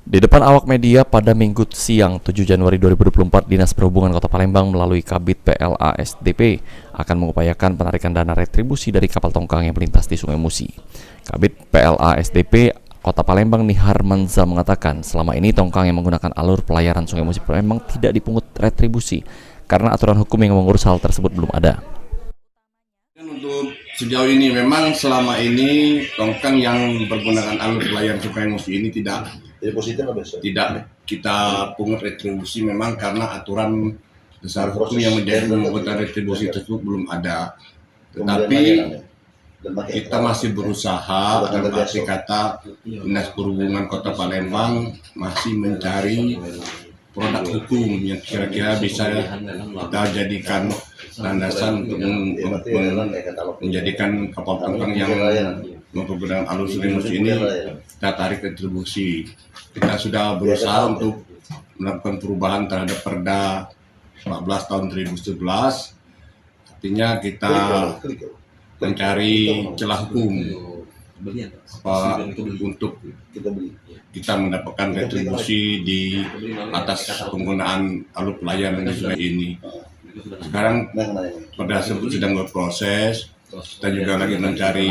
Di depan awak media pada Minggu siang 7 Januari 2024, Dinas Perhubungan Kota Palembang melalui Kabid PLA SDP akan mengupayakan penarikan dana retribusi dari kapal tongkang yang melintas di Sungai Musi. Kabid PLA SDP Kota Palembang Nihar Manza mengatakan selama ini tongkang yang menggunakan alur pelayaran Sungai Musi Palembang tidak dipungut retribusi karena aturan hukum yang mengurus hal tersebut belum ada. Untuk sejauh ini memang selama ini tongkang yang menggunakan alur pelayaran Sungai Musi ini tidak kita pungut retribusi memang karena aturan dasar hukum yang menjadi pemungutan retribusi tersebut belum ada. Tetapi kita masih berusaha, dalam arti kata Dinas Perhubungan Kota Palembang masih mencari produk hukum yang kira-kira bisa kita jadikan landasan untuk menjadikan kapal tongkang yang menggunakan alur Sungai Musi ini kita tarik retribusi. Kita sudah berusaha untuk melakukan perubahan terhadap Perda 14 tahun 2011. Artinya kita mencari celah hukum untuk kita mendapatkan retribusi di atas penggunaan alur pelayaran di sungai ini. Sekarang Perda tersebut sedang berproses. Kita juga lagi mencari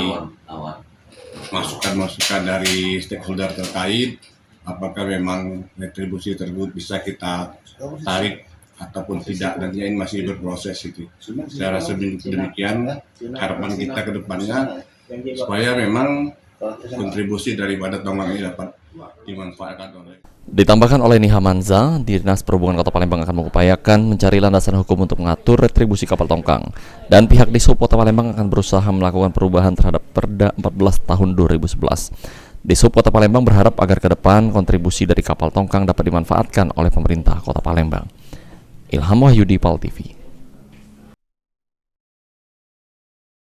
masukan-masukan dari stakeholder terkait, apakah memang retribusi tersebut bisa kita tarik ataupun tidak, dan ini masih berproses itu. Secara demikian harapan kita ke depannya supaya memang kontribusi daripada tongkang ini dapat dimanfaatkan oleh. Ditambahkan oleh Nihar Manza, Dinas Perhubungan Kota Palembang akan mengupayakan mencari landasan hukum untuk mengatur retribusi kapal tongkang, dan pihak Dishub Kota Palembang akan berusaha melakukan perubahan terhadap Perda 14 tahun 2011. Dishub Kota Palembang berharap agar ke depan kontribusi dari kapal tongkang dapat dimanfaatkan oleh pemerintah Kota Palembang. Ilham Wahyudi, PAL TV.